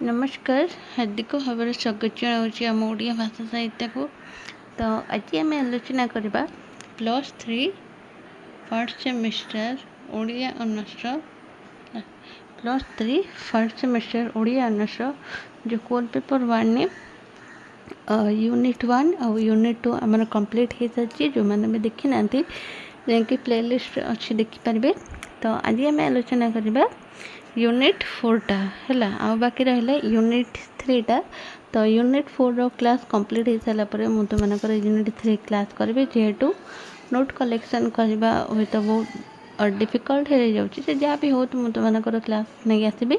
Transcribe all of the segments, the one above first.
नमस्कार हार्दिक भाव स्वागत जनाऊँ आम ओडिया भाषा साहित्य को। तो आज आम आलोचना करवा +3 first semester Odia honours +3 first semester Odia honours जो कोर पेपर 1 ने यूनिट 1 और यूनिट 2 आम कंप्लीट हो सारी जो मैंने भी देखी ना जैकि प्लेलिस्ट अच्छी देखिपारे। तो आज आम आलोचना करवा यूनिट 4टा है आ बाकी रहा यूनिट 3टा। तो यूनिट 4 क्लास कंप्लीट हो सारापर मुझे तुमको यूनिट 3 क्लास करी जेहेतु नोट कलेक्शन करवा हुए तो बहुत डिफिकल्ट हो जाए जहाँ भी हो तो तुमको क्लास नहीं आसबि।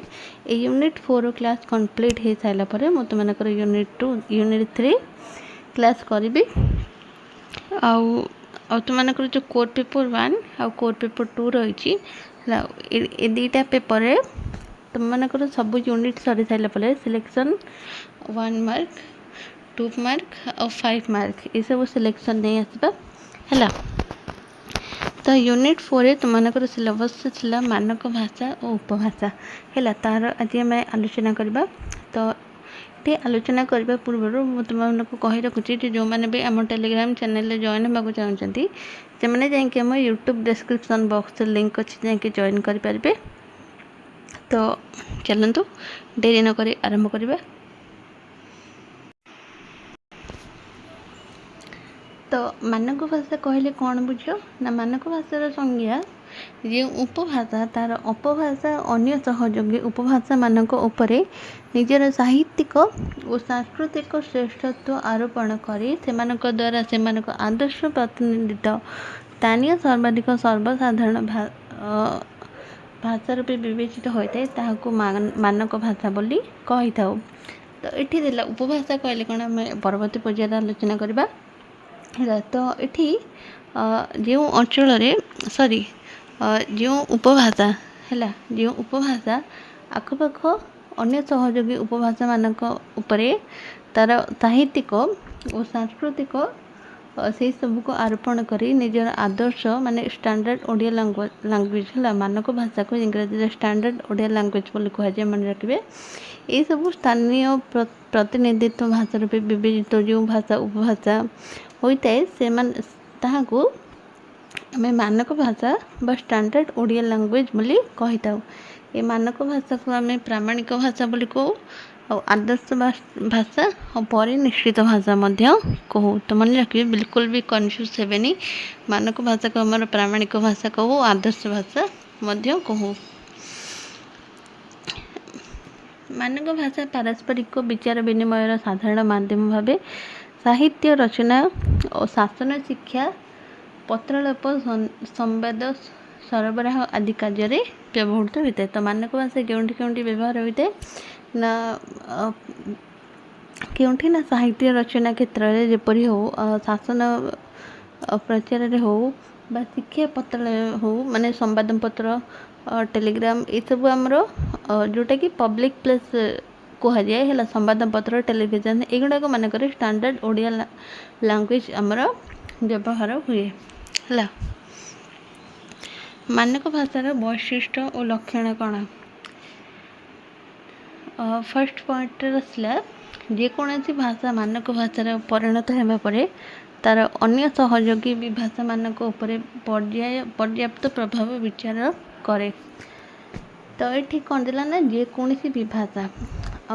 यूनिट 4 क्लास कंप्लीट हो सारापर मुझे तुमको यूनिट 2 यूनिट 3 क्लास करी तुमको जो कोर पेपर 1 आ कोर पेपर 2 रही ए दुईटा पेपर तुम मनकर सब यूनिट सरी सारापर सिलेक्शन 1 मार्क 2 मार्क और 5 मार्क ये सब सिलेक्शन नहीं आसबा है। तो यूनिट 4 तुमको सिलेबस था मानक भाषा और उपभाषा है तार आज आम आलोचना करवा। तो ये आलोचना करने पूर्व मुझे तुमको कही रखुच्छी जो मैंने भी आम टेलीग्राम चैनल जॉइन होगा चाहते से मैंने जाकि आम यूट्यूब डिस्क्रिप्शन बॉक्स लिंक अच्छी जाकि जॉइन करेंगे। तो चलतु डेरी नक आरंभ करवा। तो मानक भाषा कहले कौन बुझ ना मानक भाषार संज्ञा जो उपभाषा तार अपभाषा अन्य सहयोगी उपभाषा मानक उपरे निजर साहित्यिक और सांस्कृतिक श्रेष्ठत्व आरोपण करी सेमानक द्वारा सेमानक आदर्श प्रतिनिधित्व स्थानीय सर्वाधिक सर्वसाधारण भाषा रूपे विवेचित होता है मानक भाषा बोली कही था। तो ये उपभाषा कहले कौन आम परवर्ती पर्यायर आलोचना करवा। तो ये जो अंचल सॉरी जो उपभाषा है जो उपभाषा आखपाख अन्य सहयोगी उपभाषा मानक उपरे तार साहित्यिक और सांस्कृतिक से सब को आरोपण करी निजर आदर्श माने स्टैंडर्ड ओडिया लैंग्वेज है मानक भाषा को इंग्रजी स्टैंडर्ड ओडिया लैंग्वेज बोली कहुए मन रखिए। ये सब स्थानीय प्रतिनिधित्व भाषा रूपे विवेचित जो भाषा उपभाषा होता है से ताकू आम मानक भाषा बा स्टैंडर्ड ओडिया लैंग्वेज बोली कही था। ये मानक भाषा को आम प्रामाणिक भाषा बोली कहू और आदर्श भाषा और परिनिश्चित भाषा कहू। तो मन रखिए बिल्कुल भी कन्फ्यूज हेबेनी मानक भाषा को आम प्रामाणिक भाषा कहू आदर्श भाषा कहू। मानक भाषा पारस्परिक विचार विनिमयर साधारण माध्यम भाव साहित्य रचना और शासन शिक्षा पत्रलेप संवाद सरबराह आदि कार्य व्यवहृत होता है। तो मानक भाषा क्योंटी व्यवहार होता है ना क्योंटी ना साहित्य रचना क्षेत्र में जपरी हो शासन प्रचार हो बा शिक्षा पत्र हो माने संवाद पत्र टेलीग्राम ये सब आमर जोटा कि पब्लिक प्लेस कहुए है संवाद पत्र टेलीविजन एगुड़ाक मानक स्टैंडर्ड ओडिया लैंग्वेज आमर व्यवहार हुए है। मानक भाषार वैशिष्ट्य और लक्षण कौन। फर्स्ट पॉइंट रहा जेकोसी भाषा मानक भाषार परिणत होगापर तार अन्य सहयोगी भी भाषा मानक उपरे पर्याप्त प्रभाव विचार करे। तो ये कौन देला ना जेकोसी भी भाषा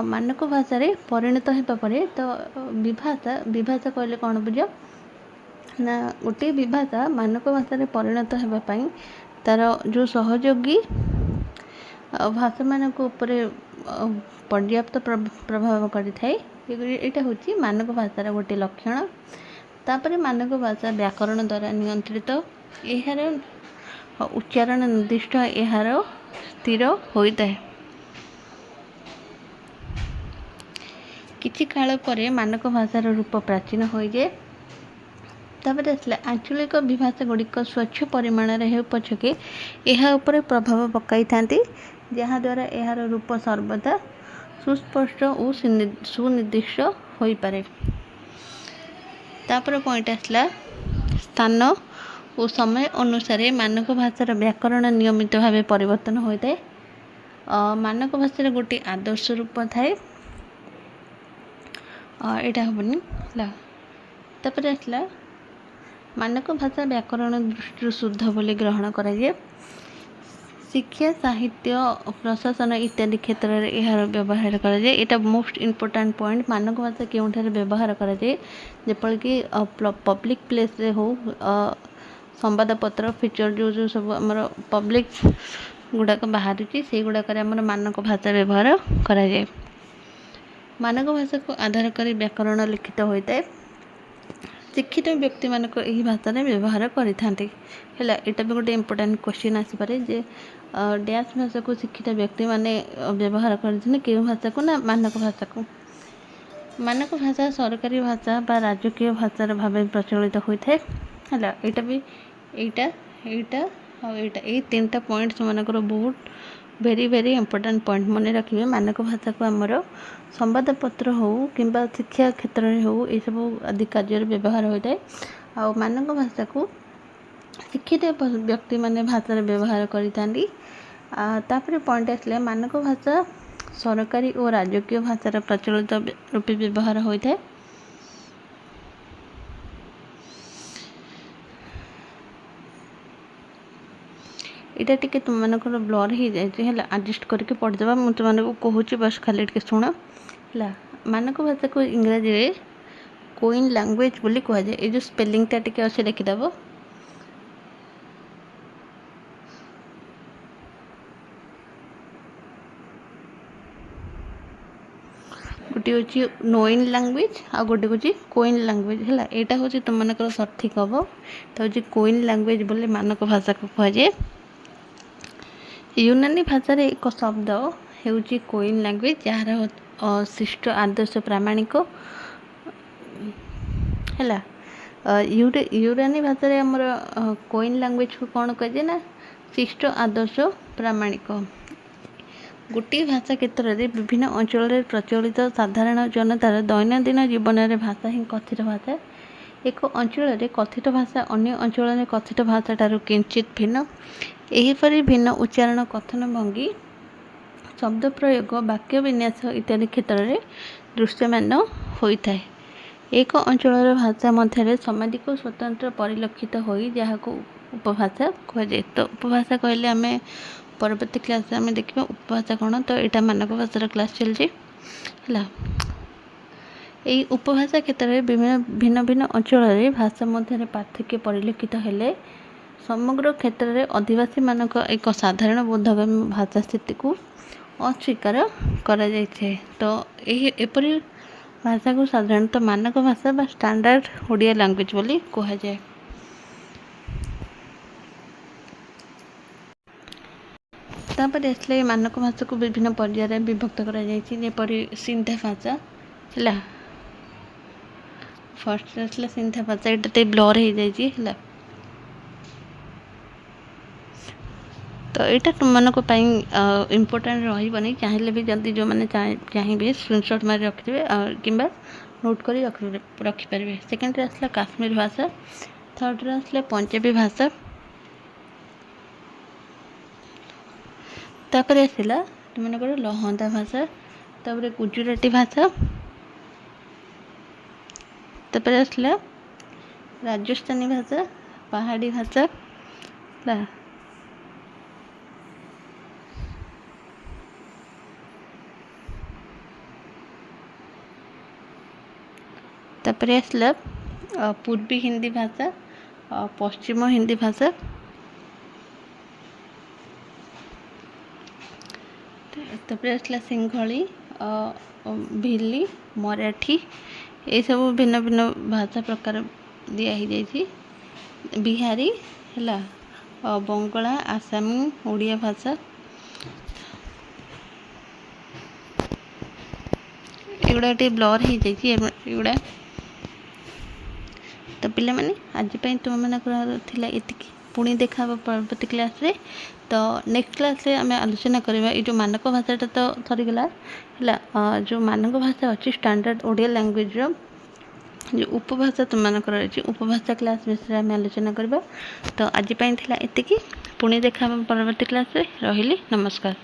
मानक भाषा परिणत होगापर तो विभाषा कहले कौन बुझ ना गोटे विभाषा मानक भाषा परिणत होगापाई तार जो सहयोगी भाषा मानक उपरे पर्याप्त प्रभाव करें यहाँ हूँ मानक भाषार गोटे लक्षण। तापर मानक भाषा व्याकरण द्वारा नियंत्रित यार उच्चारण निर्दिष्ट यार स्थिर होता है। किछि काल परे मानक भाषार रूप प्राचीन हो जाए। तापर आसला आंचलिक विभाषा गुड़िक स्वच्छ परिमाण हो पछके यह उपर प्रभाव पकई था जहाँ द्वारा यार रूप सर्वदा सुस्पष्ट और सुनिर्दिष्ट हो पारे। तापर पॉइंट आसला स्थान और समय अनुसार मानक भाषार व्याकरण नियमित भाव परिवर्तन होता है। ମାନକ ଭାषार गोटे आदर्श रूप थाए यहाँ हेनी है। तापर आसला मानक भाषा व्याकरण दृष्टि शुद्ध बोली ग्रहण कराए। शिक्षा साहित्य प्रशासन इत्यादि क्षेत्र में यार व्यवहार कराए। यहाँ मोस्ट इम्पोर्टाट पॉइंट मानक भाषा क्योंठार व्यवहार कराए जेपरिक पब्लिक प्लेस रे हो संवादपत्र फीचर जो जो सब आमर पब्लिक गुड़ाक बाहर से गुड़ाक मानक भाषा व्यवहार कराए। मानक भाषा को आधार कर व्याकरण लिखित होता है। शिक्षित व्यक्ति मानक यही भाषा व्यवहार करते हैं। यहाँ भी गोटे इम्पोर्टाट क्वेश्चन आसपे जे डैश भाषा को शिक्षित व्यक्ति माने व्यवहार करते क्यों भाषा को ना मानक भाषा को। मानक भाषा सरकारी भाषा बा राजकीय भाषार भाव प्रचलित होता है। यहाँ भी यही तीन टा पॉइंट सेमानकर बहुत वेरी वेरी इम्पोर्टाट पॉइंट मन रखिए। मानक भाषा को आमर संवादपत्र हो कि शिक्षा क्षेत्र में हो ये सब आदि कार्य व्यवहार होता है। आ मानक भाषा को शिक्षित व्यक्ति माने भाषा व्यवहार करते। तापर पॉइंट आसले मानक भाषा सरकारी और राजकीय भाषार प्रचलित रूपे व्यवहार होता है। इटा टिके तुम मानकर ब्लर हो जाए एडजस्ट करके पढ़ीदेवा। मुझे तुमको कहूँ बस खाली टे शुण है। मानक भाषा को इंग्राजी रे कोइन लैंग्वेज बोली कह जाए। ये जो स्पेलिंगटा टिके अच्छे लिखिदेव। गोटे हूँ नोइन लैंग्वेज आ गोटे हूँ कोइन लैंग्वेज है। यहाँ हूँ तुम मानकर सठिक हम तो हूँ कोइन लैंग्वेज बोले मानक भाषा को कह जाए। यूनानी भाषा रे एक शब्द होउची कोइन लैंग्वेज जार शिष्ट आदर्श प्रामाणिक है। यूनानी भाषा रे हमर कोइन लैंग्वेज को कौन कहे ना शिष्ट आदर्श प्रामाणिक। गोटे भाषा क्षेत्र में विभिन्न अंचल में प्रचलित साधारण जनतार दैनंदिन जीवन में भाषा ही कथित भाषा। एक अंचल में कथित भाषा अन्य अंचल में कथित भाषा ठारू किंचित भिन्न। एहीपरि भिन्न उच्चारण कथन भंगी शब्द प्रयोग वाक्य विन्यास इत्यादि क्षेत्र में दृश्यमान होता है। एक अंचल भाषा मध्य सामाजिक स्वतंत्र परिलक्षित हो जहाँ उपभाषा कहुए। तो उपभाषा कहले आम परवर्ती क्लास में देखा उपभाषा कौन। तो यहाँ मानक भाषार क्लास चलती है। यही उपभाषा क्षेत्र में भिन्न भिन्न अंचल भाषा मध्य पार्थक्य परिलक्षित हेले समग्र क्षेत्र में आदिवासी मानक एक साधारण बोधगम्य भाषा स्थिति को अस्वीकार करा जाइछे। तो एपरी भाषा को साधारणतः मानक भाषा बा स्टैंडर्ड ओडिया लैंग्वेज बोली कहा जाए। तापर इसलिए मानक भाषा को विभिन्न पर्याय विभक्त करा जाइछे जेपरि सिंधा भाषा है। फर्स्ट आसला सिंधा भाषा ये ब्लर हो जाए। तो यहाँ तुम मानक इम्पोर्टाट रही चाहिए भी जल्दी जो मैंने चाहिए स्क्रीनशॉट मार रखिए कि नोट कर रखिपारे। सेकेंड आसला काश्मीर भाषा। थर्ड आसला पंजाबी भाषा। तापर आसला तुम मानकर लहंदा भाषा। तापर गुजराती भाषा। तापर आसला राजस्थानी भाषा पहाड़ी भाषा। तापर आसला पूर्वी हिंदी भाषा पश्चिम हिंदी भाषा। तापर आसला सिंघली भिली मराठी ये सब भिन्न भिन्न भाषा प्रकार दिखाई बिहारी है बंगला आसामी ओडिया भाषा एगुड़ा टे ब्लर हो जाए। तो पिला माने आज तुम मानकर एतिकी पुणी देखा परवर्ती क्लास रे। तो नेक्स्ट क्लास रे आम आलोचना करवा ये जो मानक भाषाटा तो सरीगला है। जो मानक भाषा अच्छी स्टैंडर्ड ओडिया लैंग्वेज रो जो उपभाषा तुम मानकर अच्छी उपभाषा क्लास विषय आम आलोचना करवा। तो आज एतिकी पुणी देखा परवर्ती क्लास रे। रहिली नमस्कार।